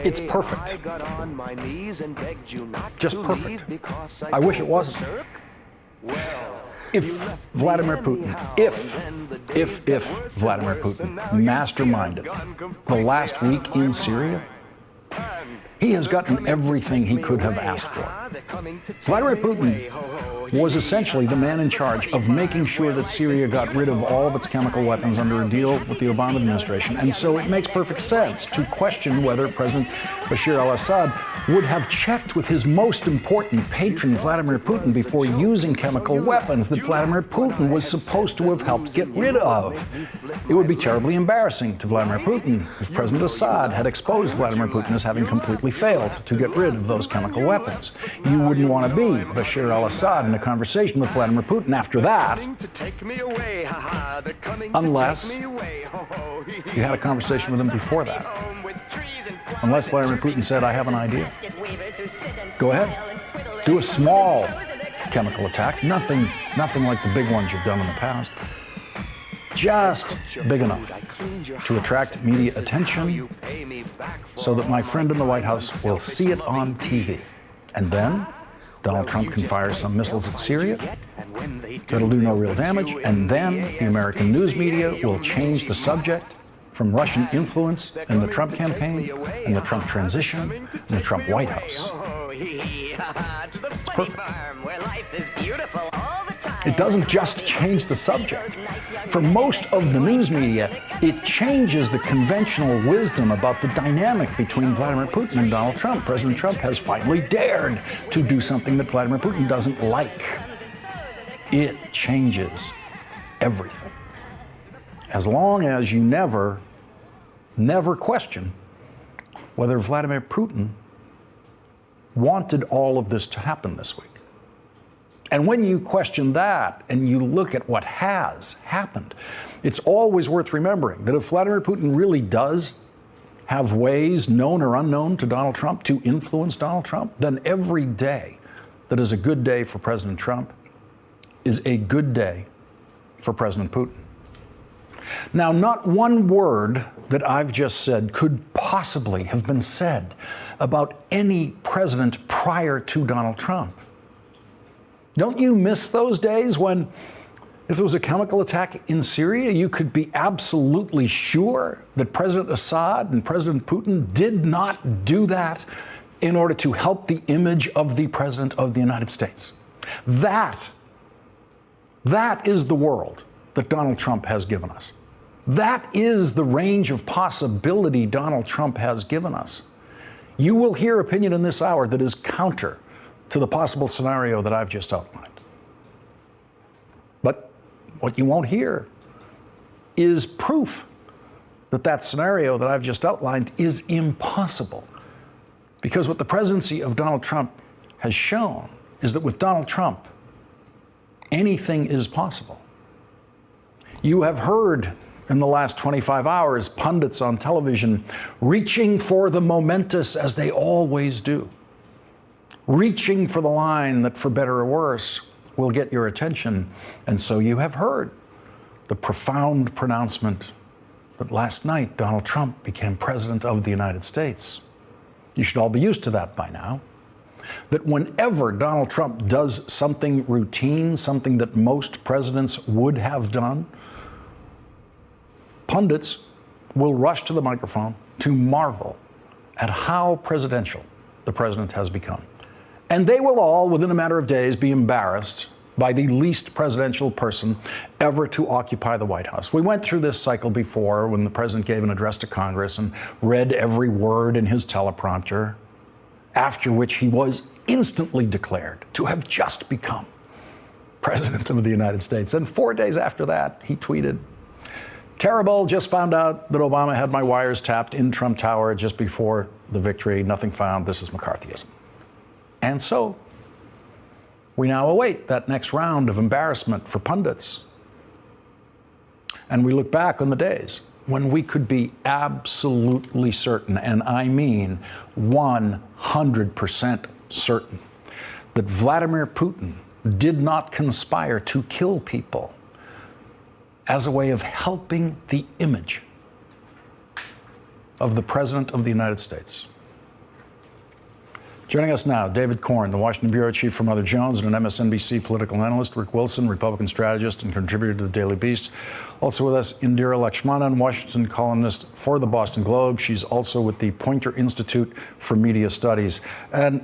It's perfect. Just perfect. I wish it wasn't. If Vladimir Putin, if Vladimir Putin masterminded the last week in Syria, he has gotten everything he could have asked for. Vladimir Putin was essentially the man in charge of making sure that Syria got rid of all of its chemical weapons under a deal with the Obama administration. And so it makes perfect sense to question whether President Bashar al-Assad would have checked with his most important patron, Vladimir Putin, before using chemical weapons that Vladimir Putin was supposed to have helped get rid of. It would be terribly embarrassing to Vladimir Putin if President Assad had exposed Vladimir Putin as having completely failed to get rid of those chemical weapons. You wouldn't want to be Bashar al-Assad in a conversation with Vladimir Putin after that, unless you had a conversation with him before that. Unless Vladimir Putin said, I have an idea. Go ahead. Do a small chemical attack. Nothing like the big ones you've done in the past. Just big enough to attract media attention so that my friend in the White House will see it on TV. And then Donald Trump can fire some missiles at Syria that'll do no real damage. And then the American news media will change the subject from Russian influence in the Trump campaign and the Trump transition and the Trump White House. It's perfect. It doesn't just change the subject. For most of the news media, it changes the conventional wisdom about the dynamic between Vladimir Putin and Donald Trump. President Trump has finally dared to do something that Vladimir Putin doesn't like. It changes everything. As long as you never question whether Vladimir Putin wanted all of this to happen this week. And when you question that and you look at what has happened, it's always worth remembering that if Vladimir Putin really does have ways, known or unknown, to Donald Trump to influence Donald Trump, then every day that is a good day for President Trump is a good day for President Putin. Now, not one word that I've just said could possibly have been said about any president prior to Donald Trump. Don't you miss those days when, if there was a chemical attack in Syria, you could be absolutely sure that President Assad and President Putin did not do that in order to help the image of the President of the United States? That is the world that Donald Trump has given us. That is the range of possibility Donald Trump has given us. You will hear opinion in this hour that is counter to the possible scenario that I've just outlined. But what you won't hear is proof that that scenario that I've just outlined is impossible. Because what the presidency of Donald Trump has shown is that with Donald Trump, anything is possible. You have heard in the last 25 hours pundits on television reaching for the momentous, as they always do, reaching for the line that, for better or worse, will get your attention. And so you have heard the profound pronouncement that last night Donald Trump became president of the United States. You should all be used to that by now. That whenever Donald Trump does something routine, something that most presidents would have done, pundits will rush to the microphone to marvel at how presidential the president has become. And they will all, within a matter of days, be embarrassed by the least presidential person ever to occupy the White House. We went through this cycle before when the president gave an address to Congress and read every word in his teleprompter, after which he was instantly declared to have just become president of the United States. And 4 days after that, he tweeted, "Terrible, just found out that Obama had my wires tapped in Trump Tower just before the victory. Nothing found. This is McCarthyism." And so we now await that next round of embarrassment for pundits. And we look back on the days when we could be absolutely certain, and I mean 100% certain, that Vladimir Putin did not conspire to kill people as a way of helping the image of the President of the United States. Joining us now, David Corn, the Washington bureau chief for Mother Jones and an MSNBC political analyst. Rick Wilson, Republican strategist and contributor to the Daily Beast. Also with us, Indira Lakshmanan, Washington columnist for the Boston Globe. She's also with the Poynter Institute for Media Studies. And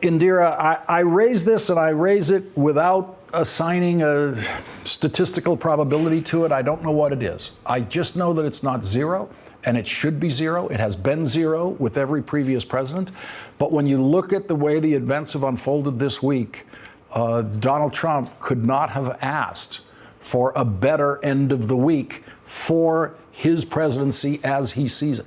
Indira, I raise this and I raise it without assigning a statistical probability to it. I don't know what it is. I just know that it's not zero. And it should be zero. It has been zero with every previous president. But when you look at the way the events have unfolded this week, Donald Trump could not have asked for a better end of the week for his presidency as he sees it.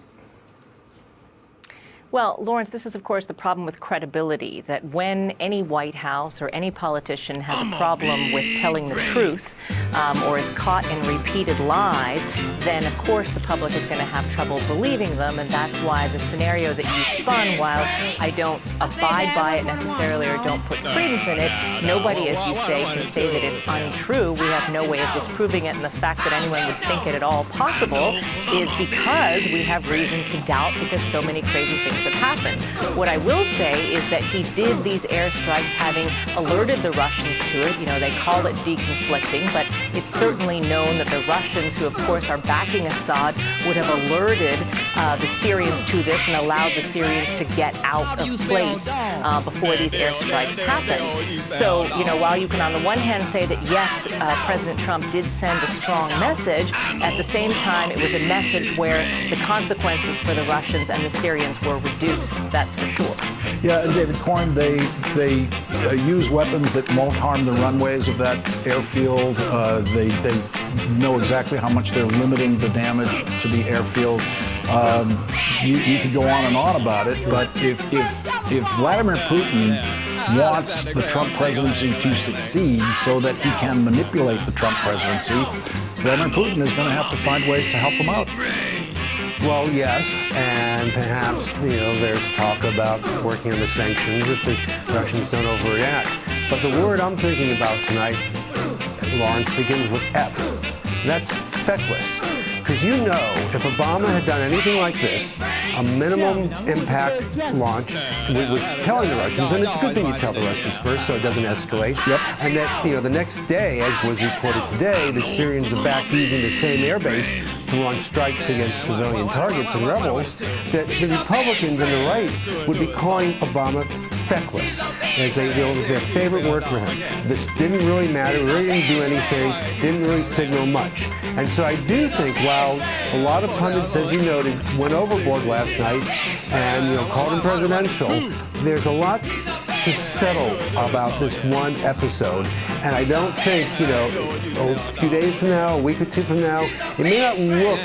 Well, Lawrence, this is, of course, the problem with credibility, that when any White House or any politician has a problem with telling the truth or is caught in repeated lies, then, of course, the public is going to have trouble believing them. And that's why the scenario that you spun, while I don't abide by it necessarily or don't put credence in it, nobody, as you say, can say that it's untrue. We have no way of disproving it. And the fact that anyone would think it at all possible is because we have reason to doubt, because so many crazy things have happened. What I will say is that he did these airstrikes having alerted the Russians to it. You know, they call it deconflicting, but it's certainly known that the Russians, who of course are backing Assad, would have alerted the Syrians to this and allowed the Syrians to get out of place before these airstrikes happened. So, you know, while you can on the one hand say that yes, President Trump did send a strong message, at the same time it was a message where the consequences for the Russians and the Syrians were reduced, that's for sure. Yeah, and David Corn, they use weapons that won't harm the runways of that airfield. They know exactly how much they're limiting the damage to the airfield. You could go on and on about it, but if Vladimir Putin wants the Trump presidency to succeed so that he can manipulate the Trump presidency, Vladimir Putin is going to have to find ways to help him out. Well, yes, and perhaps, you know, there's talk about working on the sanctions if the Russians don't overreact. But the word I'm thinking about tonight, Lawrence, begins with F. That's feckless. Because you know, if Obama had done anything like this, a minimum impact launch, with telling the Russians, and it's a good thing you tell the Russians first so it doesn't escalate. Yep. And that, you know, the next day, as was reported today, the Syrians are back using the same airbase to launch strikes against civilian targets and rebels, that the Republicans and the right would be calling Obama feckless, as their favorite word for him. This didn't really matter, really didn't do anything, didn't really signal much. And so I do think while a lot of pundits, as you noted, went overboard last night and, you know, called him presidential, there's a lot to settle about this one episode. And I don't think, you know, a few days from now, a week or two from now, it may not look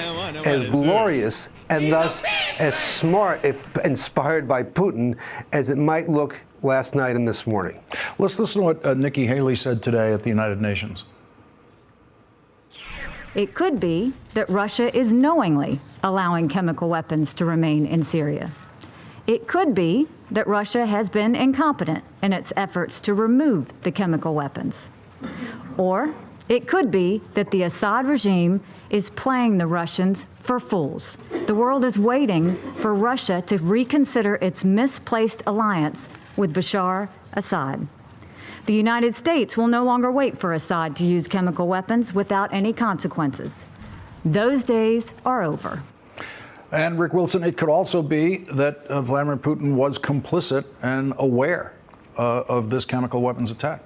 as glorious and thus as smart, if inspired by Putin, as it might look last night and this morning. Let's listen to what Nikki Haley said today at the United Nations. It could be that Russia is knowingly allowing chemical weapons to remain in Syria. It could be that Russia has been incompetent in its efforts to remove the chemical weapons. Or it could be that the Assad regime is playing the Russians for fools. The world is waiting for Russia to reconsider its misplaced alliance with Bashar Assad. The United States will no longer wait for Assad to use chemical weapons without any consequences. Those days are over. And Rick Wilson, it could also be that Vladimir Putin was complicit and aware of this chemical weapons attack.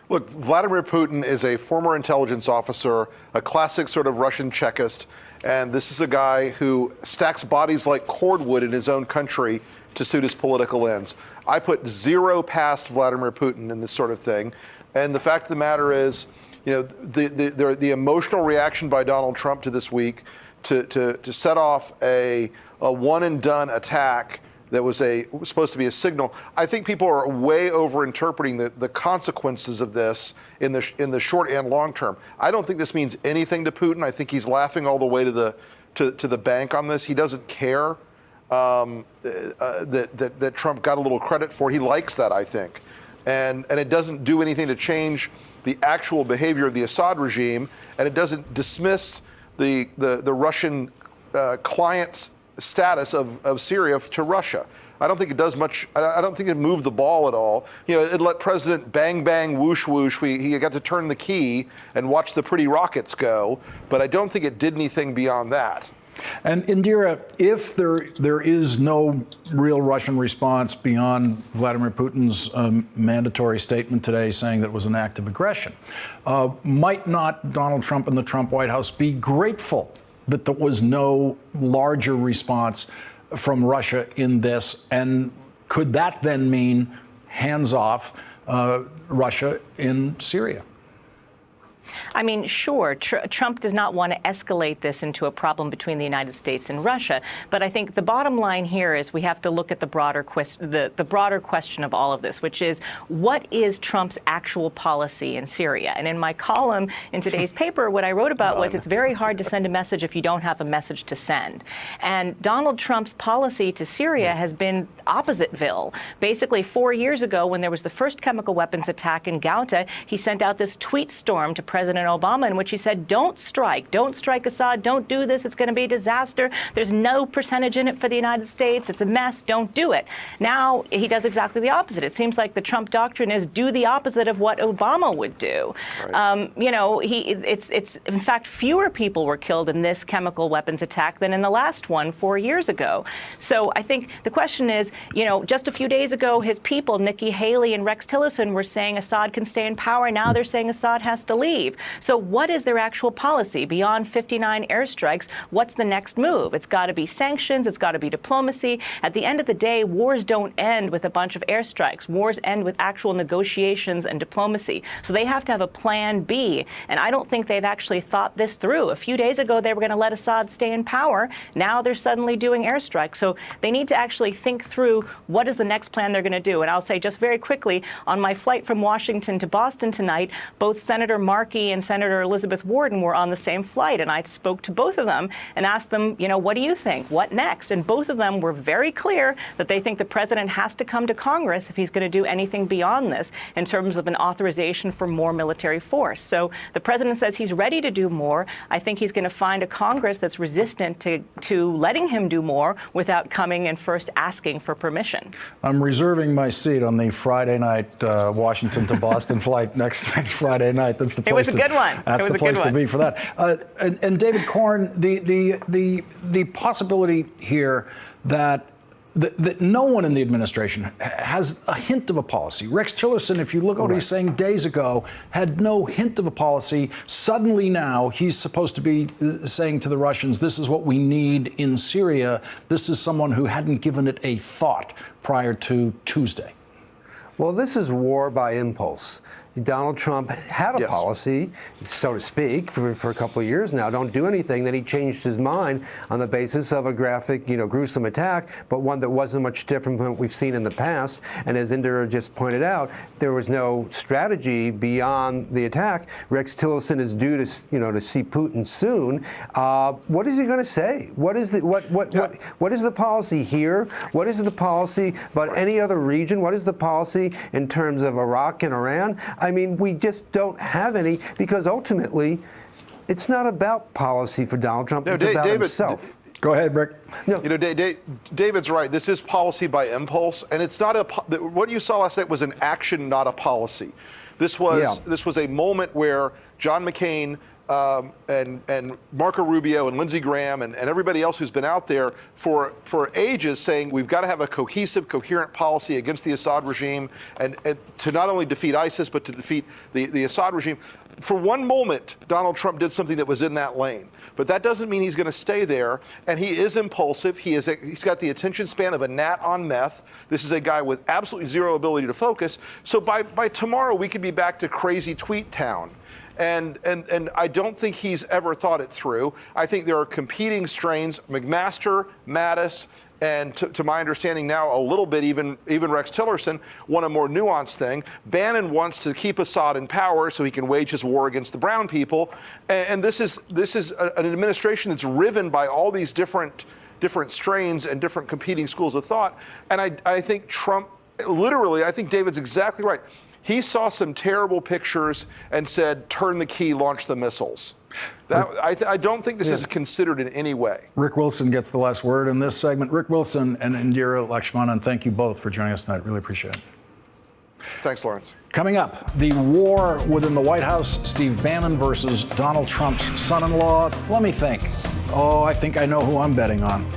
Look, Vladimir Putin is a former intelligence officer, a classic sort of Russian Chekist, and this is a guy who stacks bodies like cordwood in his own country to suit his political ends. I put zero past Vladimir Putin in this sort of thing, and the fact of the matter is, you know, the emotional reaction by Donald Trump to this week to set off a one and done attack that was supposed to be a signal. I think people are way over interpreting the consequences of this in the short and long term. I don't think this means anything to Putin. I think he's laughing all the way to the bank on this. He doesn't care that Trump got a little credit for it. He likes that, I think, and it doesn't do anything to change the actual behavior of the Assad regime, and it doesn't dismiss the Russian client's status of Syria to Russia. I don't think it does much. I don't think it moved the ball at all. You know, it let President bang, bang, whoosh, whoosh. He got to turn the key and watch the pretty rockets go, but I don't think it did anything beyond that. And Indira, if there is no real Russian response beyond Vladimir Putin's mandatory statement today saying that it was an act of aggression, might not Donald Trump and the Trump White House be grateful that there was no larger response from Russia in this? And could that then mean hands off Russia in Syria? I mean, sure, Trump does not want to escalate this into a problem between the United States and Russia. But I think the bottom line here is we have to look at the broader question of all of this, which is what is Trump's actual policy in Syria? And in my column in today's paper, what I wrote about was it's very hard to send a message if you don't have a message to send. And Donald Trump's policy to Syria has been Oppositville. Basically, 4 years ago, when there was the first chemical weapons attack in Ghouta, he sent out this tweet storm to President Obama in which he said, don't strike Assad, don't do this, it's going to be a disaster, there's no percentage in it for the United States, it's a mess, don't do it. Now he does exactly the opposite. It seems like the Trump doctrine is do the opposite of what Obama would do. Right. You know, it's in fact fewer people were killed in this chemical weapons attack than in the last one 4 years ago. So I think the question is, you know, just a few days ago his people, Nikki Haley and Rex Tillerson, were saying Assad can stay in power. Now they're saying Assad has to leave. So what is their actual policy beyond 59 airstrikes? What's the next move? It's got to be sanctions. It's got to be diplomacy. At the end of the day, wars don't end with a bunch of airstrikes. Wars end with actual negotiations and diplomacy. So they have to have a plan B. And I don't think they've actually thought this through. A few days ago, they were going to let Assad stay in power. Now they're suddenly doing airstrikes. So they need to actually think through what is the next plan they're going to do. And I'll say just very quickly, on my flight from Washington to Boston tonight, both Senator Markey and Senator Elizabeth Warren were on the same flight, and I spoke to both of them and asked them, you know, what do you think? What next? And both of them were very clear that they think the president has to come to Congress if he's going to do anything beyond this in terms of an authorization for more military force. So the president says he's ready to do more. I think he's going to find a Congress that's resistant to letting him do more without coming and first asking for permission. I'm reserving my seat on the Friday night Washington to Boston flight next Friday night. That's the place. It was a good one. That's the place to be for that. And David Corn, the possibility here that no one in the administration has a hint of a policy. Rex Tillerson, if you look at what he's saying days ago, had no hint of a policy. Suddenly now he's supposed to be saying to the Russians, this is what we need in Syria. This is someone who hadn't given it a thought prior to Tuesday. Well, this is war by impulse. Donald Trump had a policy, so to speak, for a couple of years now. Don't do anything. Then he changed his mind on the basis of a graphic, gruesome attack, but one that wasn't much different from what we've seen in the past. And as Indira just pointed out, there was no strategy beyond the attack. Rex Tillerson is due to, to see Putin soon. What is he going to say? What is the policy here? What is the policy about any other region? What is the policy in terms of Iraq and Iran? I mean, we just don't have any, because ultimately, it's not about policy for Donald Trump. It's about himself. Go ahead, Rick. No. David's right. This is policy by impulse, and it's not what you saw last night was an action, not a policy. This was a moment where John McCain and Marco Rubio and Lindsey Graham and everybody else who's been out there for ages saying we've got to have a cohesive, coherent policy against the Assad regime and to not only defeat ISIS, but to defeat the Assad regime. For one moment, Donald Trump did something that was in that lane. But that doesn't mean he's going to stay there. And he is impulsive. He's got the attention span of a gnat on meth. This is a guy with absolutely zero ability to focus. So by tomorrow, we could be back to crazy tweet town. And I don't think he's ever thought it through. I think there are competing strains. McMaster, Mattis, and to my understanding now, a little bit even Rex Tillerson want a more nuanced thing. Bannon wants to keep Assad in power so he can wage his war against the brown people. And this is an administration that's riven by all these different strains and different competing schools of thought. And I think Trump, literally, I think David's exactly right. He saw some terrible pictures and said, turn the key, launch the missiles. I don't think this is considered in any way. Rick Wilson gets the last word in this segment. Rick Wilson and Indira Lakshmanan, thank you both for joining us tonight. Really appreciate it. Thanks, Lawrence. Coming up, the war within the White House, Steve Bannon versus Donald Trump's son-in-law. Let me think. Oh, I think I know who I'm betting on.